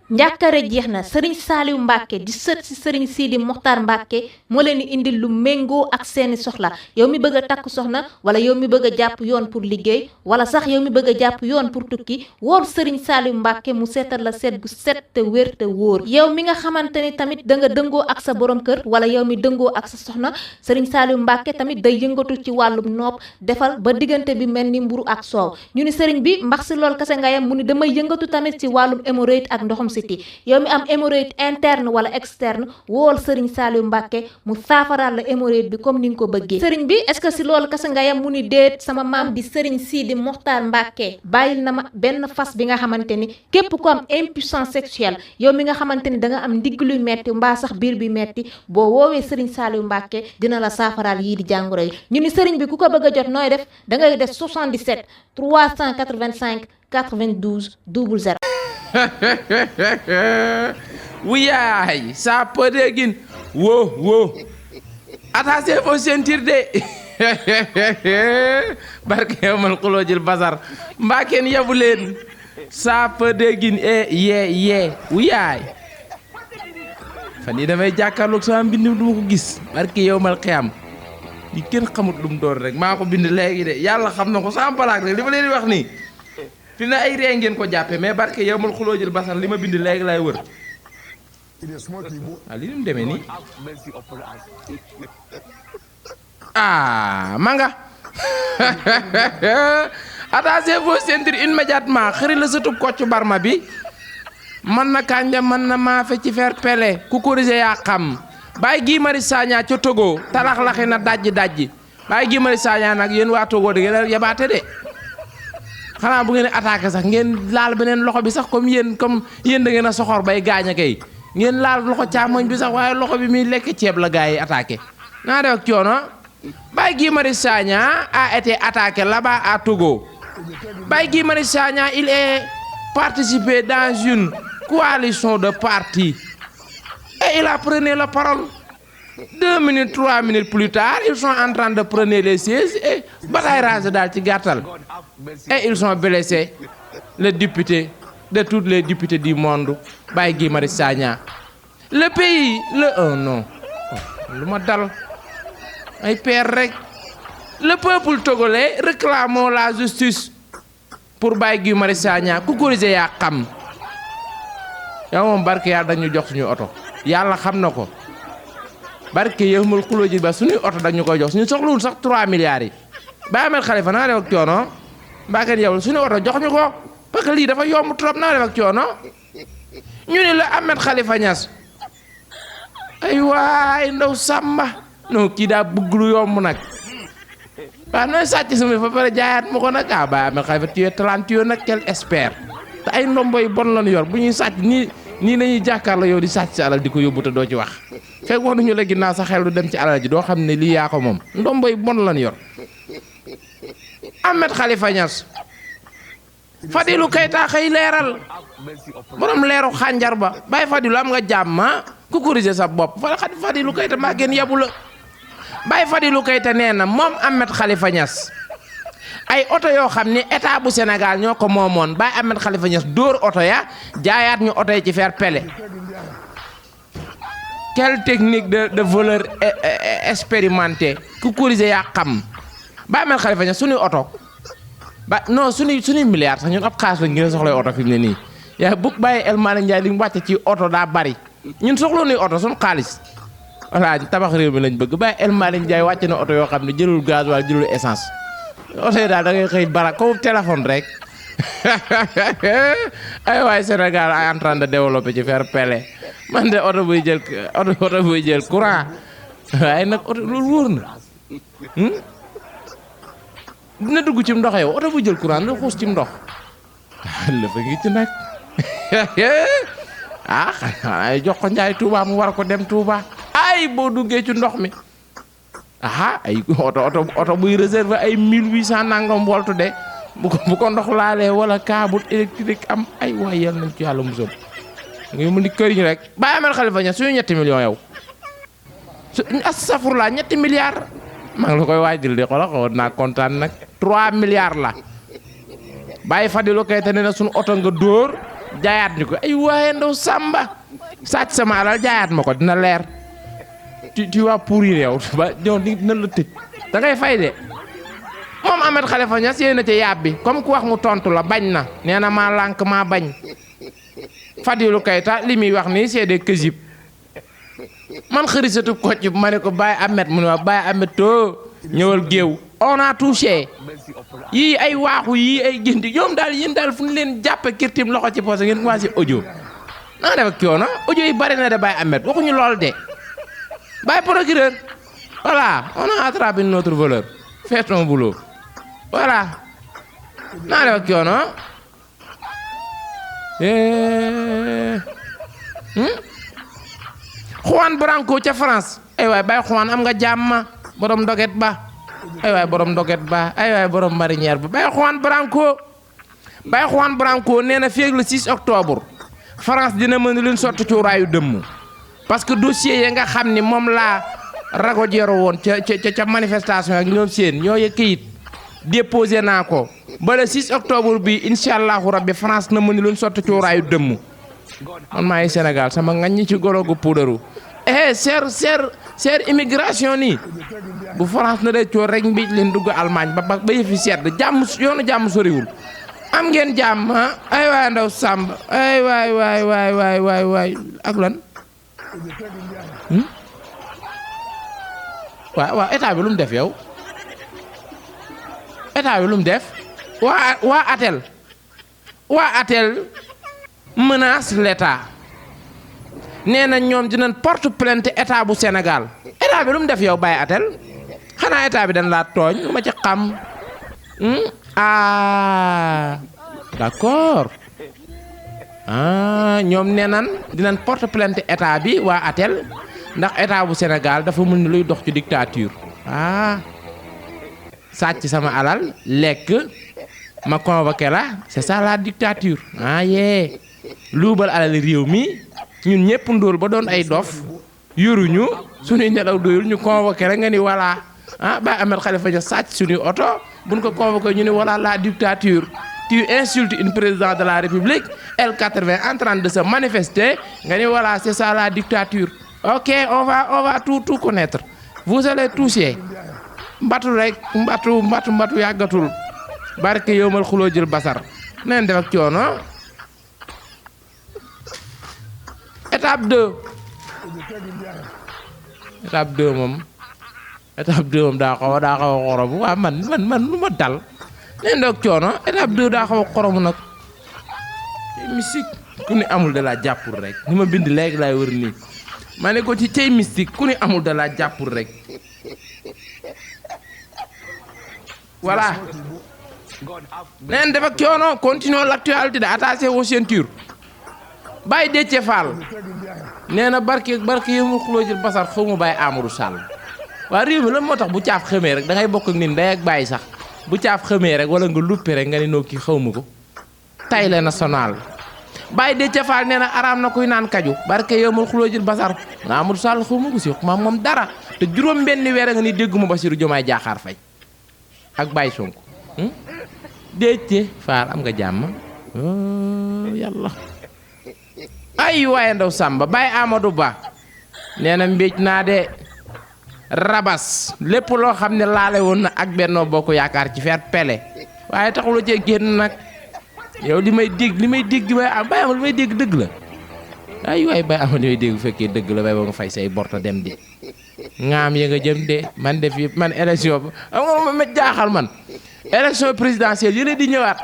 njàkkare jeex na sëriñ Saaliw Mbàkke di sët si sëriñ Sidi Moxtaar Mbàkke moo leen di indil lu méngoo ak seeni soxla yow mi bëgg a takk soxna wala yow mi bëgg a jàpp yoon pour liggéey wala sax yow mi bëgg a jàpp yoon pour tukki woor sëriñ Saaliw Mbàkke mu seetal la seet gu set te wér te wóor yow mi nga xamante ni tamit da nga dëngoo ak sa borom kër wala yow mi dëngoo ak sa soxna sëriñ Saaliw Mbàkke tamit day yëngatu ci wàllum nopp defal ba diggante bi mel ni mburu ak soow ñu ni sëriñ bi mbax si lool kase nga yam mu ni damay yëngatu tamit ci wàllum hémorroïde ak ndoxum yow mi am hémorroïde interne wala externe wool sëriñ Saaliw Mbàkke mu saafaraal la hémorroïde bi comme ni nga ko bëggee sëriñ bi est-ce que si loolu kese nga yam mu ni déet sama maam di sëriñ Sidi Moxtaar Mbàkke bàyyil na ma benn fas bi nga xamante ni képp ko am impuissance sexuelle yow mi nga xamante ni da nga am ndigg luy metti mbaa sax biir bi metti boo woowee sëriñ Saaliw Mbàkke dina la saafaraal yii di jàngoro yi ñu ni sëriñ bi ku ko bëgg a jot nooy def da ngay def 77 385 92 00 wuyaay ça peut dégin wo attachez vos ceintures de barke yomal xulóojil basar mbaa kenn yabu leen ça peut dégin yee wuyaay fan yi damay jàkkaarloog sama mbind du ma ko gis barke yomal xiyam li kenn xamut lu mu doon rek maa ko bind léegi de yàlla xam na ko sama palaak rek li ma leen di wax nii fi na ay ree ngeen ko jàppe mais barke yowmal xulóojil basar li ma bind léegi laay wër waaw li mu demee nii ma nga attachez vos ceintures immédiatement xëri la sëtub Kocc Barma bi mën na kànja mën na maafe ci fer pele ku corrigé yaa xam Baye Guy Marius Sagna ca Togo talax-laxi na dajji Baye Guy Marius Sagna nag yéen waa Togo da ngeen yabaate de xanaa bu ngeen attaqué sax ngeen laal beneen loxo bi sax comme yéen da ngeen a soxor bay gaañ a kay ngeen laal loxo càmmoñ bi sax waaye loxo bi muy lekk ceeb la gars yi attaqué naa def ak coono Baye Guy Marius Sagna a été attaqué là-bas à Togo Baye Guy Marius Sagna il est participé dans une coalition de partis et il a pris la parole 2 minutes 3 minutes plus tard ils sont en train de prendre les sièges et bataille rase daal ci gàttal et ils ont blessé le député de tous les députés du monde Baye Guy Marius Sagna le pays non lu ma dal ay père rek le peuple togolais réclamons la justice pour Baye Guy Marius Sagna ku corrigé yaa xam yow moom barke yàlla dañu jox suñu oto yàlla xam na ko barke yëmul xulóoji ba suñuy oto dañu koy jox suñu soxlawul sax 3 milliards yi Baye Ahmed Khalifa naa def ak coono mbaa kenn yow suñu oto jox ñu ko parce que lii dafa yomb trop naa def ak coono ñu ne la Ahmed Khalifa Niass ay waay ndaw sàmba non kii daa bëgg lu yomb nag waaw nooy sàcc sumi fa pare jaayaat ma ko nag Baye Ahmed Khalifa tu es talentueux nag quel espère te ay ndombo yu bon lañu yor bu ñuy sàcc nii nañuy jàkkaarloo yow di sàcc si alal di ko yóbbu te doo ci wax fekk wax nañu la ginnaaw sa xel du dem ci alal ji doo xam ne lii yaa ko moom ndombo yu bon lañu yor Ahmed Khalifa Niass Fadilou Keita xëy leeral borom leeru xànjar ba Baye Fadilou am nga jàmm ku corriger sa bopp Fadilou Keita maa gën yabu la Baye Fadilou Keita nee na moom Ahmed Khalifa Niass ay oto yoo xam ni état bu Sénégal ñoo ko moomoon Baye Ahmed Khalifa Niass dóor oto ya jaayaat ñu oto yi ci fer pele quelle technique de voleur expérimenté ku corriger yaa xam Baye Ahmed Khalifa Niass suñuy oto non suñuy milliards sax ñun ab xaalis la ngeen soxlay oto fi mu ne nii yaa bu Baye El Malick Ndiaye li mu wàcce ci oto daa bari ñun soxla nuy oto suñu xaalis voilà tabax réew mi lañ bëgg Baye El Malick Ndiaye wàcce na oto yoo xam ne jëlul gaz wala jëlul essence oto yi daal da ngay xëy bara comme téléphone rek ay waay Sénégal ay en train de développer ci fer pele man de oto buy jël courant waaye nag oto loolu wóor na dina dugg ci ndox yow oto bu jël courant dina xuus ci ndox la fa ngi ci nag xanaa jox ko Njaay Touba mu war ko dem Touba ay boo duggee ci ndox mi ay oto buy réserve ay 1800 nangam voltu de bu ko ndox laalee wala câble électrique am ay waay yal nañ ci yàlla musal ngay mën di këriñ rek Baye Ahmed Khalifa Niass suñu 7 millions yow astafurlaa 7 milliards maa ngi la koy waajal de xoolal xawoon naa kontaan nag 3 milliards la Baye Fadilou Keita nee na suñu oto nga dóor jaayaat ñu ko ay waaye ndaw Samba sàcc sama alal jaayaat ma ko dina leer tu vas pourrir yow ba ñëw dina la tëj da ngay fay de moom Ahmed Khalifa Niass yéen a ca yàbbi comme ku wax mu tontu la bañ na nee na maa lànk maa bañ Fadilou Keita li muy wax nii c'est des kësib man xërisatu Kocc ma ne ko Baye Ahmed mu ne ma Baye Ahmed to ñëwal géew on a touché yii ay waaxu yii ay gindi ñoom daal yéen daal fu ñu leen jàppe kirtim loxo ci poche ngeen commencé audio naa def ak coono audio yi bari na de Baye Ahmed waxuñu lool de Baye procureur voilà on a attrapé notre voleur fais ton boulot voilà naa def ak coono Juan Branco ca France ay waay Baye Juan am nga jàmm borom doget ba ay waay borom doget ba ay waay borom marinière ba Baye Juan Branco nee na feeg le 6 octobre France dina mën leen sotti cuuraayu dëmm parce que dossier ya nga xam ni moom laa rago jero woon ca manifestation ak ñoom seen ñoo ye këyit déposé naa ko ba le 6 octobre bi incha allahu rabbi France na mën leen sotti cuuraayu dëmm man maa ngi Sénégal sama ngañ ci golo gu puudaru seer immigration nii bu France na dee coor rek mbiij leen dugg Allemagne ba yëfi sedd jàmm yoonu jàmm soriwul am ngeen jàmm ay waay ndaw Samba ay waay ak lan waaw état bi lu mu def yow état bi lu mu def waa ATEL menace l'état nee na ñoom dinañ porte plainte état bu Sénégal état bi lu mu def yow Baye ATEL xanaa état bi dañ laa tooñ lu ma ci xam d'accord ñoom nee nan dinañ porte plainte état bi waa ATEL ndax état bu Sénégal dafa mën ni luy dox ci dictature sàcc sama alal lekk ma convoqué la c'est ça la dictature yee luubal alal réew mi ñun ñëpp ndóol ba doon ay dof yoruñu suñuy nelaw doyul ñu convoqué rek nga ni voilà Baye Ahmed Khalifa Niass sàcc suñuy oto buñ ko convoqué ñu ni voilà la dictature tu insultes une président de la République L80 en train de se manifester nga ni voilà c'est ça la dictature ok on va tout connaître vous allez toucher mbatu rek mbatu yàggatul barke yowmal xuloo jël basar neen def ak coono étape 2 moom daa xaw a xorom waa man lu ma dal neen def ak coono étape 2 daa xaw a xorom nag mystique ku ni amul da laa jàppul rek ni ma bind léegi laay wër nii ma ne ko ci cey mystique ku ni amul da laa jàppul rek voilà neen def ak coono continuons l'actualité de attaché aux ceintures Baye Déthié Fall nee na barke yi mu xuloo jël basar xaw ma Baye Amadou Sall waa réew mi lan moo tax bu caaf xamee rek da ngay bokk ak nit ndey ak Baye sax bu caaf xamee rek wala nga luppe rek nga ne noo kii xaw ma ko tay la national Baye Déthié Fall nee na araam na kuy naan kaju barke yow mu xuloo jël basar Amadou Sall xaw ma ko si moom dara te juróom benni weer nga ni dégguma Bassirou Diomaye Diakhar Faye ak Baye Sonko Déthié Fall am nga jàmm yàlla ay waaye ndaw Samba Baye Amadou Ba nee na mbéj naa de rabas lépp loo xam ne laale woon na ak Benno Bokk Yaakaar ci feet pele waaye taxula cee génn nag yow li may dégg Baye Amadou li may dégg dëgg la ay waay Baye Amadou li may dégg bu fekkee dëgg la bay ba nga fay say borta dem de ngaam ya nga jëm de man def yëpp man élection ba ma jaaxal man élection présidentielle yële di ñëwaat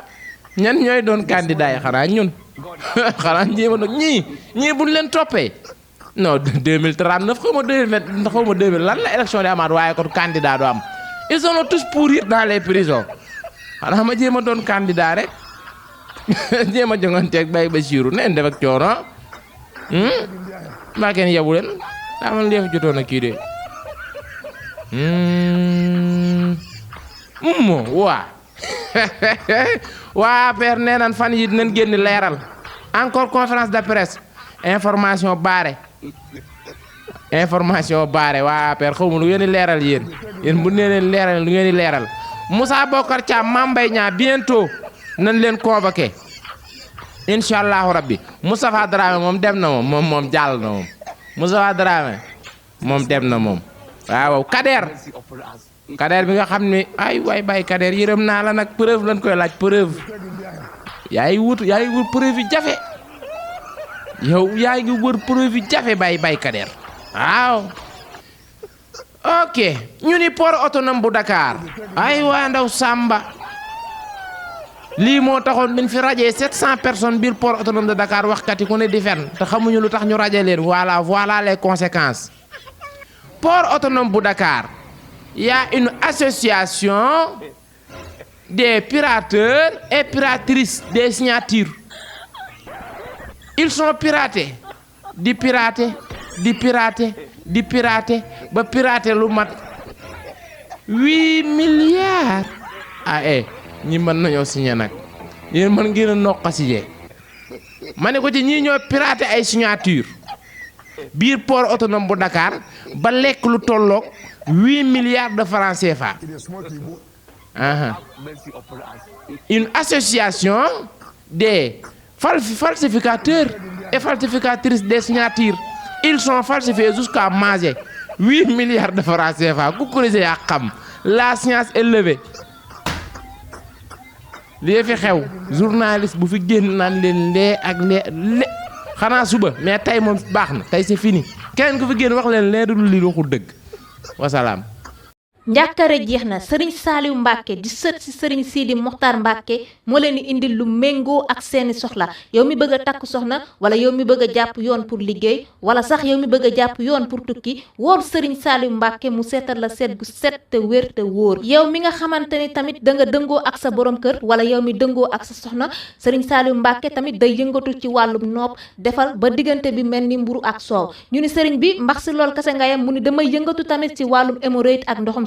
ñan ñooy doon candidat yi xanaa ñun xanaa jéema nag ñii buñ leen toppee non 2039 xaw ma 2020 lan la élection di amaat waaye kon candidat du am ils sont tous pourrir dans les prisons xanaa ma jéema doon candidat rek jéema jonganteeg Baye Bassirou neen def ak coono mbaa kenn yebu leen daa man leef jotoon a kii de waa père nee nan fan yi dinañ génn leeral encore conférence de presse information baare waa père xaw ma lu ngeen di leeral yéen bu nee leen leeral lu ngeen di leeral Moussa Bocar Thiam Mame Mbaye Niang bientôt nañ leen convoqué incha allahu rabbi Moustapha Dramé moom dem na moom jàll na moom Moustapha Dramé moom dem na moom waaw Kader bi nga xam ne ay waay bay Kader yërëm naa la nag preuve lañ koy laaj preuve yaay wut preuve yi jafe yow yaa ngi wër preuve yi jafe bay Kader waaw ok ñu ni port autonome bu Dakar ay waa ndaw Samba lii moo taxoon bin fi rajee 700 personnes biir port autonome de Dakar waxkat yi ku ne di fen te xamuñu lu tax ñu raje leen voilà les conséquences port autonome bu Dakar y a une association des pirateurs et piratrices des signatures ils sont piratés di pirater ba pirater lu mat 8 milliards ñi mën nañoo signé nag yéen mën ngeen a noqasigee ma ne ko ci ñii ñoo pirater ay signature biir port autonome bu Dakar ba lekk lu tolloog 8 milliards de francs CFA une association des falsificateurs et falsificatrices des signatures ils sont falsifiés jusqu'à manger 8 milliards de francs CFA ku corrigé yaa xam la science est levée lii fi xew journaliste bu fi génn naan leen lee ak lee xanaa suba mais tey moom baax na tey c'est fini keneen ku fi génn wax leen lee du lii waxul dëgg wasalaam. njàkkare jeex na sëriñ Saaliw Mbàkke di sët si sëriñ Sidi Moxtaar Mbàkke moo leen di indil lu méngoo ak seeni soxla yow mi bëgg a takk soxna wala yow mi bëgg a jàpp yoon pour liggéey wala sax yow mi bëgg a jàpp yoon pour tukki wóor sëriñ Saaliw Mbàkke mu seetal la seet gu set te wér te wóor yow mi nga xamante ni tamit da nga dëngoo ak sa borom kër wala yow mi dëngoo ak sa soxna sëriñ Saaliw Mbàkke tamit day yëngatu ci wàllum nopp defal ba diggante bi mel ni mburu ak soow ñu ni sëriñ bi mbax si lool kase nga yam mu ni damay yëngatu tamit ci wàllum hémorroïde ak ndoxum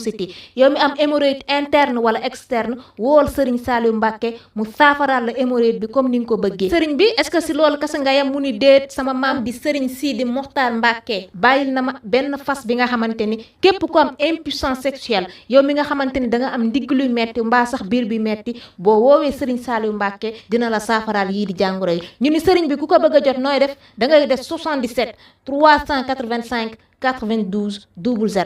yow mi am hémorroïde interne wala externe wool sëriñ Saaliw Mbàkke mu saafaraal la hémorroïde bi comme ni nga ko bëggee sëriñ bi est-ce que si loolu kese nga yam mu ni déet sama maam di sëriñ Sidi Moxtaar Mbàkke bàyyil na ma benn fas bi nga xamante ni képp ko am impuissance sexuelle yow mi nga xamante ni da nga am ndigg luy metti mbaa sax biir bi metti boo woowee sëriñ Saaliw Mbàkke dina la saafaraal yii di jàngoro yi ñu ni sëriñ bi ku ko bëgg a jot nooy def da ngay def 77 385 92 00